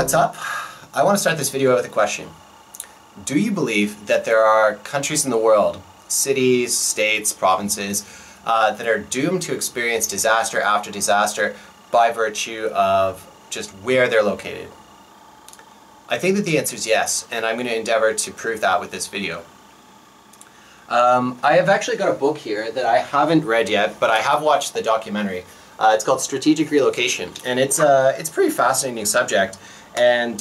what's up? I want to start this video with a question. Do you believe that there are countries in the world, cities, states, provinces, that are doomed to experience disaster after disaster by virtue of just where they're located? I think that the answer is yes, and I'm going to endeavor to prove that with this video. I have actually got a book here that I haven't read yet, but I have watched the documentary. It's called Strategic Relocation, and it's a pretty fascinating subject. And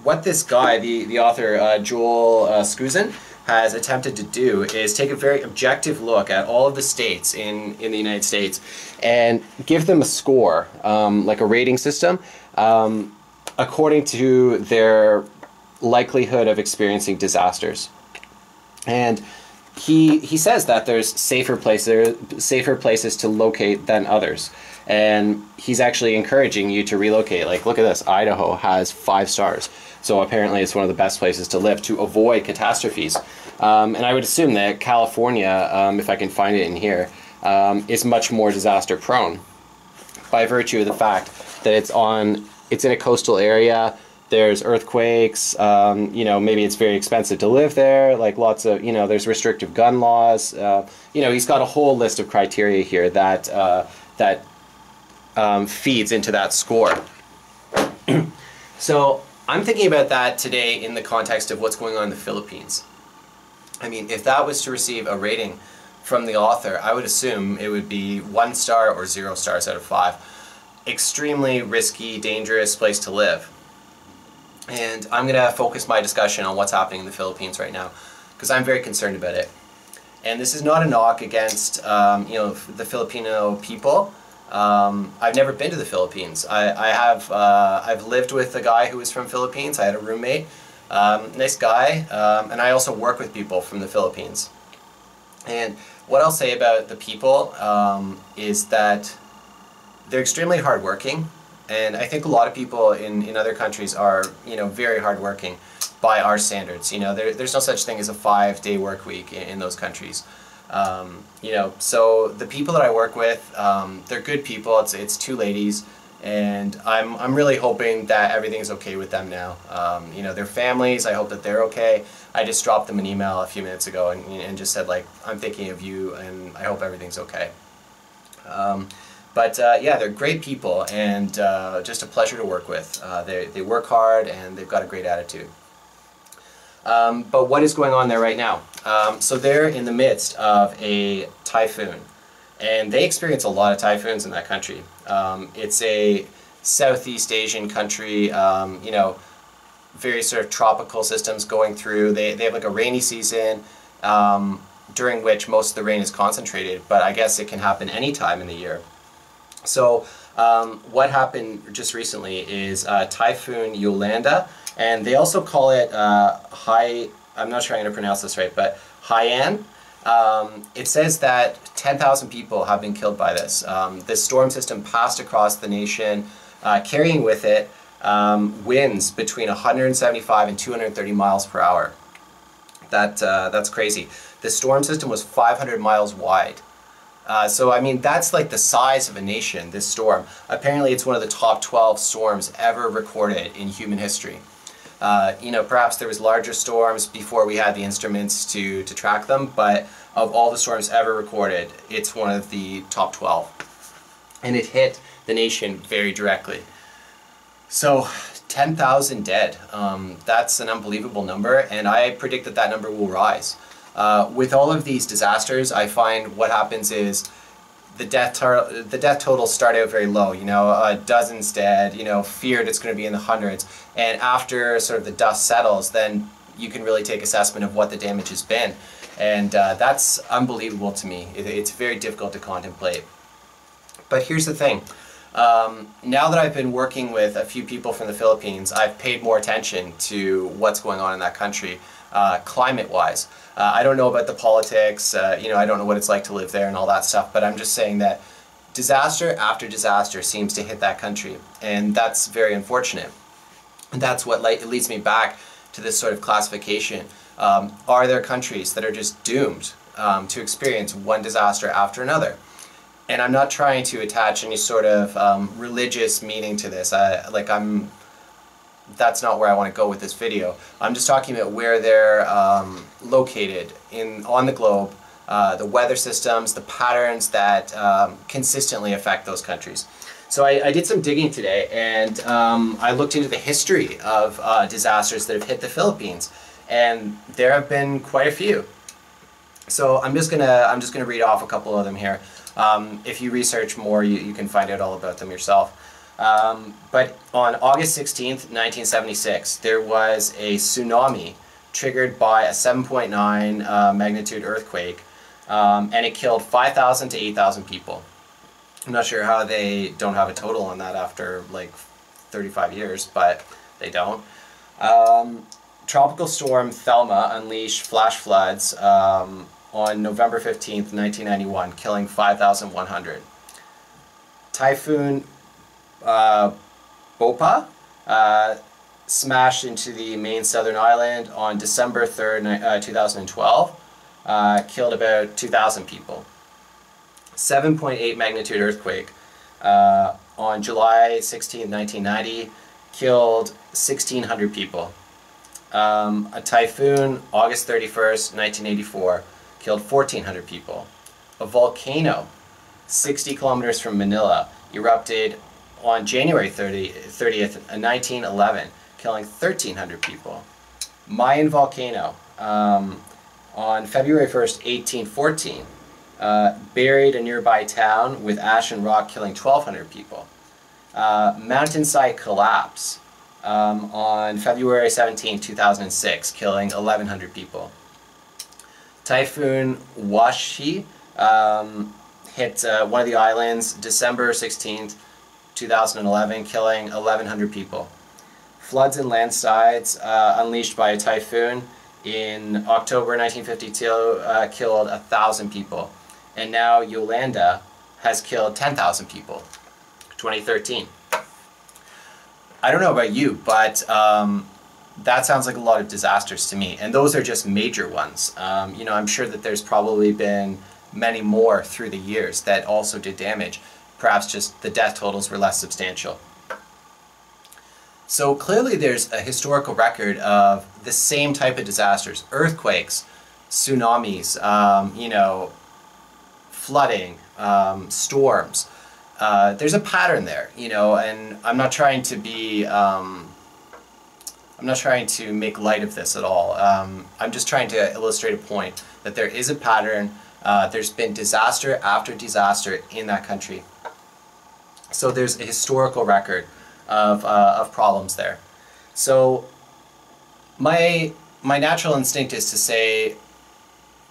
what this guy, the author Joel Skuzin, has attempted to do is take a very objective look at all of the states in the United States and give them a score, like a rating system, according to their likelihood of experiencing disasters. And he says that there's safer places to locate than others. And he's actually encouraging you to relocate. Like, look at this, Idaho has 5 stars. So apparently it's one of the best places to live to avoid catastrophes. And I would assume that California, if I can find it in here, is much more disaster prone by virtue of the fact that it's in a coastal area. There's earthquakes, maybe it's very expensive to live there, like lots of, there's restrictive gun laws. He's got a whole list of criteria here that feeds into that score. So I'm thinking about that today in the context of what's going on in the Philippines. I mean, if that was to receive a rating from the author, I would assume it would be 1 star or 0 stars out of 5. Extremely risky, dangerous place to live. And I'm going to focus my discussion on what's happening in the Philippines right now, because I'm very concerned about it. And this is not a knock against the Filipino people. I've never been to the Philippines. I've lived with a guy who was from Philippines. I had a roommate, nice guy, and I also work with people from the Philippines. And what I'll say about the people is that they're extremely hardworking. And I think a lot of people in other countries are, very hardworking by our standards. There's no such thing as a 5-day work week in those countries. So the people that I work with, they're good people. It's 2 ladies, and I'm really hoping that everything's okay with them now. Their families, I hope that they're okay. I just dropped them an email a few minutes ago and just said, like, I'm thinking of you, and I hope everything's okay. Yeah, they're great people, and just a pleasure to work with. They work hard, and they've got a great attitude. But what is going on there right now? So they're in the midst of a typhoon, and they experience a lot of typhoons in that country. It's a Southeast Asian country, very sort of tropical systems going through. They have like a rainy season, during which most of the rain is concentrated, but I guess it can happen any time in the year. So what happened just recently is Typhoon Yolanda, and they also call it I'm not sure I'm going to pronounce this right, but Haiyan. It says that 10,000 people have been killed by this. This storm system passed across the nation, carrying with it winds between 175 and 230 miles per hour. That's crazy. The storm system was 500 miles wide. So I mean, that's like the size of a nation, this storm. Apparently it's one of the top 12 storms ever recorded in human history. Perhaps there was larger storms before we had the instruments to track them, but of all the storms ever recorded, it's one of the top 12. And it hit the nation very directly. So 10,000 dead, that's an unbelievable number, and I predict that that number will rise. With all of these disasters, I find what happens is the death totals start out very low, dozens dead, feared it's going to be in the hundreds, and after sort of the dust settles, then you can really take assessment of what the damage has been, and that's unbelievable to me. It's very difficult to contemplate. But here's the thing. Now that I've been working with a few people from the Philippines, I've paid more attention to what's going on in that country, climate-wise. I don't know about the politics, I don't know what it's like to live there and all that stuff, but I'm just saying that disaster after disaster seems to hit that country, and that's very unfortunate. And that's what leads me back to this sort of classification. Are there countries that are just doomed to experience one disaster after another? And I'm not trying to attach any sort of religious meaning to this. that's not where I want to go with this video. I'm just talking about where they're located on the globe, the weather systems, the patterns that consistently affect those countries. So I did some digging today, and I looked into the history of disasters that have hit the Philippines, and there have been quite a few. So I'm just gonna read off a couple of them here. If you research more, you can find out all about them yourself. But on August 16th, 1976, there was a tsunami triggered by a 7.9 magnitude earthquake, and it killed 5,000 to 8,000 people. I'm not sure how they don't have a total on that after like 35 years, but they don't. Tropical storm Thelma unleashed flash floods on November 15th, 1991, killing 5,100. Typhoon Bopa smashed into the main southern island on December 3rd, 2012, killed about 2,000 people. 7.8 magnitude earthquake on July 16, 1990, killed 1,600 people. A typhoon, August 31st, 1984, killed 1,400 people. A volcano, 60 kilometers from Manila, erupted on January 30th, 1911, killing 1,300 people. Mayan volcano, on February 1st, 1814, buried a nearby town with ash and rock, killing 1,200 people. Mountainside collapse on February 17, 2006, killing 1,100 people. Typhoon Washi hit one of the islands December 16, 2011, killing 1,100 people. Floods and landslides unleashed by a typhoon in October 1952 killed 1,000 people. And now Yolanda has killed 10,000 people, 2013. I don't know about you, but that sounds like a lot of disasters to me. And those are just major ones. You know, I'm sure that there's probably been many more through the years that also did damage. Perhaps just the death totals were less substantial. So clearly there's a historical record of the same type of disasters: earthquakes, tsunamis, you know, flooding, storms. There's a pattern there, you know, and I'm not trying to be, I'm not trying to make light of this at all. I'm just trying to illustrate a point that there is a pattern. There's been disaster after disaster in that country. So there's a historical record of problems there. So my natural instinct is to say,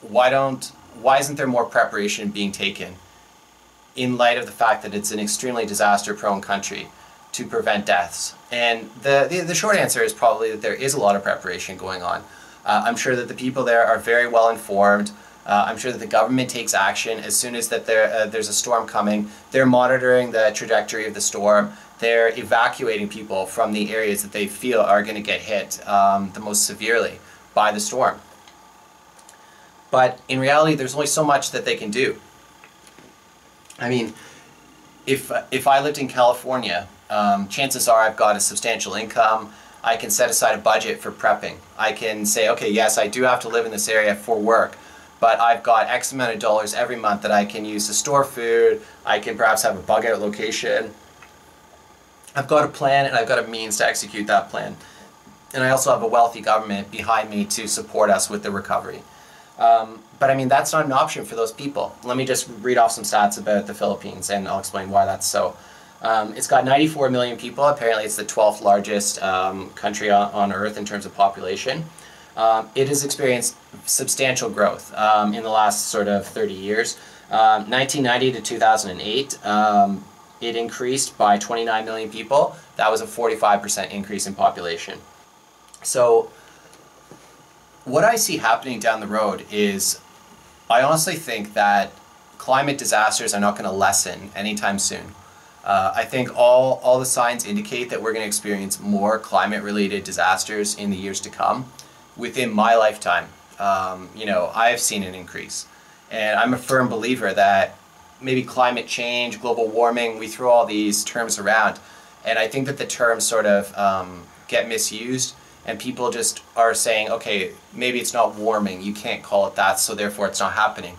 why isn't there more preparation being taken in light of the fact that it's an extremely disaster-prone country to prevent deaths? And the short answer is probably that there is a lot of preparation going on. I'm sure that the people there are very well informed. I'm sure that the government takes action as soon as that there's a storm coming. They're monitoring the trajectory of the storm. They're evacuating people from the areas that they feel are going to get hit the most severely by the storm. But in reality, there's only so much that they can do. I mean, if I lived in California, chances are I've got a substantial income. I can set aside a budget for prepping. I can say, okay, yes, I do have to live in this area for work, but I've got X amount of dollars every month that I can use to store food. I can perhaps have a bug out location. I've got a plan, and I've got a means to execute that plan. And I also have a wealthy government behind me to support us with the recovery. But I mean, that's not an option for those people. Let me just read off some stats about the Philippines, and I'll explain why that's so. It's got 94 million people. Apparently it's the 12th largest country on Earth in terms of population. It has experienced substantial growth in the last sort of 30 years. 1990 to 2008, it increased by 29 million people. That was a 45% increase in population. So what I see happening down the road is, I honestly think that climate disasters are not going to lessen anytime soon. I think all the signs indicate that we're going to experience more climate-related disasters in the years to come. Within my lifetime, you know, I've seen an increase. And I'm a firm believer that maybe climate change, global warming, we throw all these terms around. And I think that the terms sort of get misused, and people just are saying, okay, maybe it's not warming, you can't call it that, so therefore it's not happening.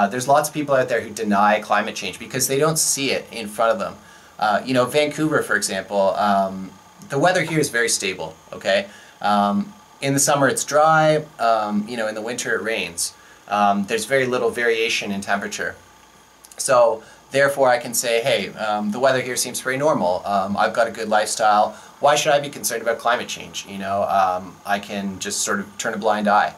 There's lots of people out there who deny climate change because they don't see it in front of them. You know, Vancouver, for example, the weather here is very stable, okay? In the summer it's dry, you know, in the winter it rains. There's very little variation in temperature. So therefore I can say, hey, the weather here seems pretty normal. I've got a good lifestyle. Why should I be concerned about climate change? You know, I can just sort of turn a blind eye.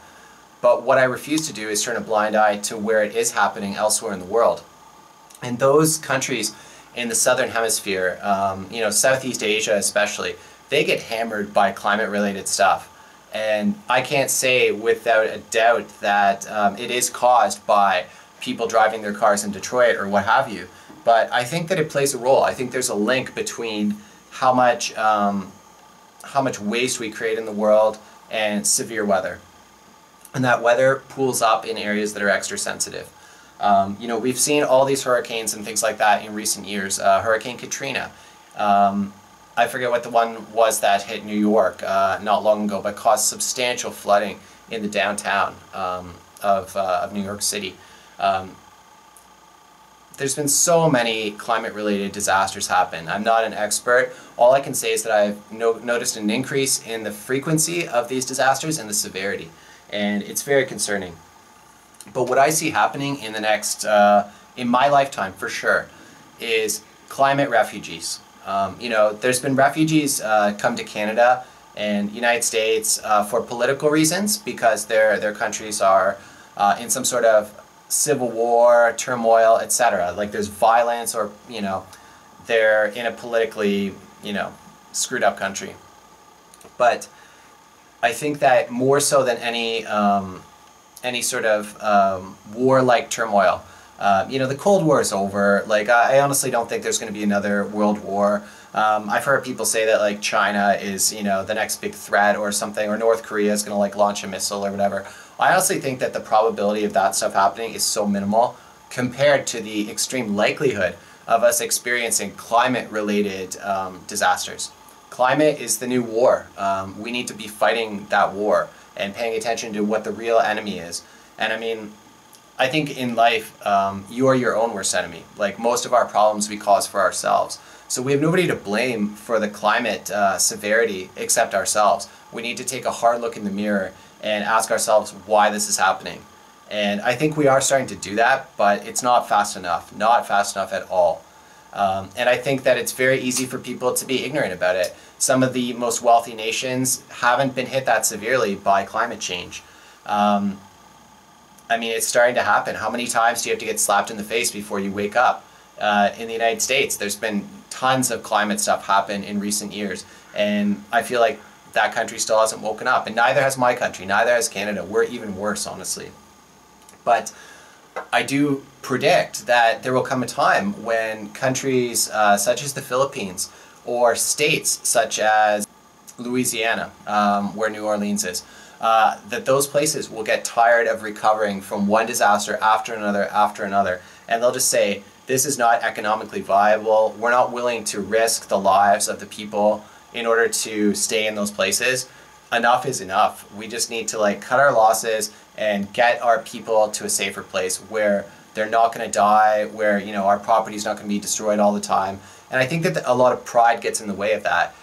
But what I refuse to do is turn a blind eye to where it is happening elsewhere in the world. And those countries in the southern hemisphere, you know, Southeast Asia especially, they get hammered by climate-related stuff. And I can't say without a doubt that it is caused by people driving their cars in Detroit or what have you. But I think that it plays a role. I think there's a link between how much waste we create in the world and severe weather. And that weather pools up in areas that are extra sensitive. You know, we've seen all these hurricanes and things like that in recent years. Hurricane Katrina. I forget what the one was that hit New York not long ago, but caused substantial flooding in the downtown of New York City. There's been so many climate-related disasters happen. I'm not an expert. All I can say is that I've noticed an increase in the frequency of these disasters and the severity, and it's very concerning. But what I see happening in the next, in my lifetime for sure, is climate refugees. You know, there's been refugees come to Canada and United States for political reasons because their countries are in some sort of civil war, turmoil, etc. Like there's violence, or you know, they're in a politically, you know, screwed up country. But I think that more so than any sort of war-like turmoil, you know, the Cold War is over. Like I honestly don't think there's going to be another world war. I've heard people say that like China is, you know, the next big threat or something, or North Korea is going to like launch a missile or whatever. I honestly think that the probability of that stuff happening is so minimal compared to the extreme likelihood of us experiencing climate-related disasters. Climate is the new war. We need to be fighting that war and paying attention to what the real enemy is. And I mean, I think in life, you are your own worst enemy. Like most of our problems we cause for ourselves. So we have nobody to blame for the climate severity except ourselves. We need to take a hard look in the mirror and ask ourselves why this is happening. And I think we are starting to do that, but it's not fast enough. Not fast enough at all. And I think that it's very easy for people to be ignorant about it. Some of the most wealthy nations haven't been hit that severely by climate change. I mean, it's starting to happen. How many times do you have to get slapped in the face before you wake up? In the United States, there's been tons of climate stuff happen in recent years, and I feel like that country still hasn't woken up, and neither has my country, neither has Canada. We're even worse, honestly. But I do predict that there will come a time when countries such as the Philippines or states such as Louisiana, where New Orleans is, that those places will get tired of recovering from one disaster after another, and they'll just say, this is not economically viable, we're not willing to risk the lives of the people in order to stay in those places. Enough is enough. We just need to like cut our losses and get our people to a safer place where they're not going to die, where, you know, our property's not going to be destroyed all the time. And I think that a lot of pride gets in the way of that.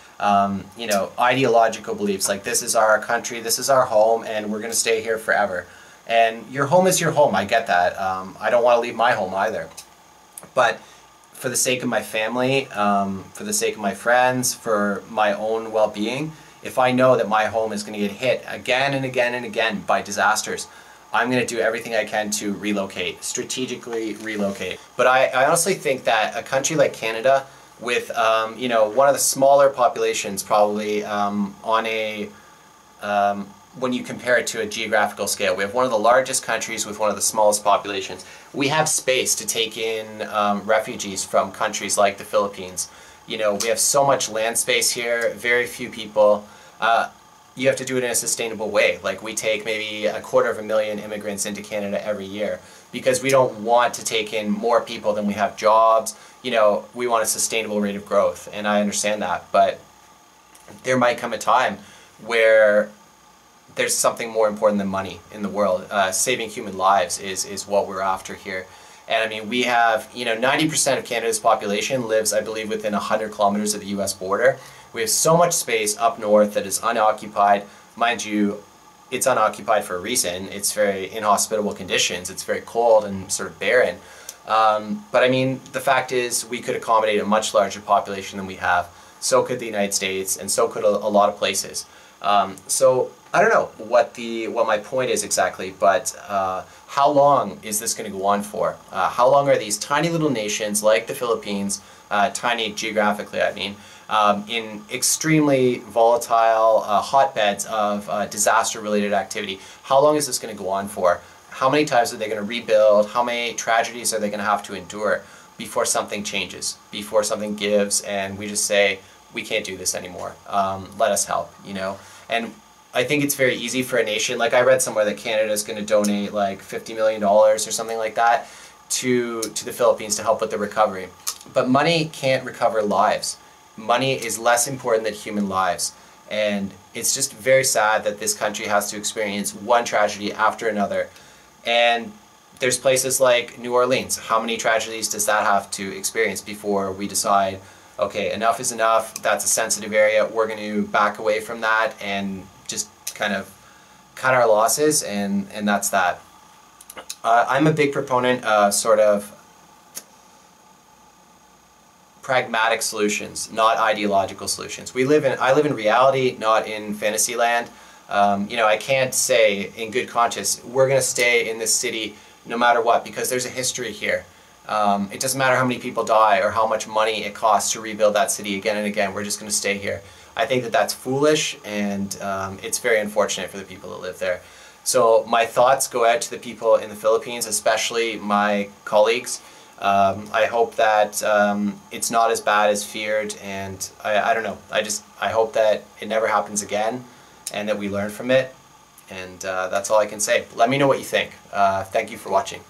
You know, ideological beliefs like this is our country, this is our home, and we're going to stay here forever. And your home is your home, I get that. I don't want to leave my home either. But for the sake of my family, for the sake of my friends, for my own well-being, if I know that my home is going to get hit again and again and again by disasters, I'm going to do everything I can to relocate, strategically relocate. But I honestly think that a country like Canada, with you know, one of the smaller populations probably on a when you compare it to a geographical scale. We have one of the largest countries with one of the smallest populations. We have space to take in refugees from countries like the Philippines. You know, we have so much land space here, very few people. You have to do it in a sustainable way. Like we take maybe 250,000 immigrants into Canada every year because we don't want to take in more people than we have jobs. You know, we want a sustainable rate of growth, and I understand that. But there might come a time where there's something more important than money in the world. Saving human lives is what we're after here. And I mean, we have, 90% of Canada's population lives, I believe, within 100 kilometers of the US border. We have so much space up north that is unoccupied. Mind you, it's unoccupied for a reason. It's very inhospitable conditions. It's very cold and sort of barren. But I mean, the fact is we could accommodate a much larger population than we have. So could the United States, and so could a lot of places. So I don't know what my point is exactly, but how long is this going to go on for? How long are these tiny little nations like the Philippines, tiny geographically I mean, in extremely volatile hotbeds of disaster-related activity? How long is this going to go on for? How many times are they going to rebuild? How many tragedies are they going to have to endure before something changes, before something gives, and we just say, we can't do this anymore, let us help, And I think it's very easy for a nation, like I read somewhere that Canada is going to donate like $50 million or something like that to the Philippines to help with the recovery. But money can't recover lives. Money is less important than human lives. And it's just very sad that this country has to experience one tragedy after another. And there's places like New Orleans. How many tragedies does that have to experience before we decide, okay, enough is enough, that's a sensitive area, we're going to back away from that and just kind of cut our losses, and that's that. I'm a big proponent of sort of pragmatic solutions, not ideological solutions. I live in reality, not in fantasy land. I can't say in good conscience, we're going to stay in this city no matter what, because there's a history here. It doesn't matter how many people die or how much money it costs to rebuild that city again and again, we're just going to stay here. I think that that's foolish, and it's very unfortunate for the people that live there. So my thoughts go out to the people in the Philippines, especially my colleagues. I hope that it's not as bad as feared, and I don't know, I hope that it never happens again and that we learn from it, and that's all I can say. Let me know what you think. Thank you for watching.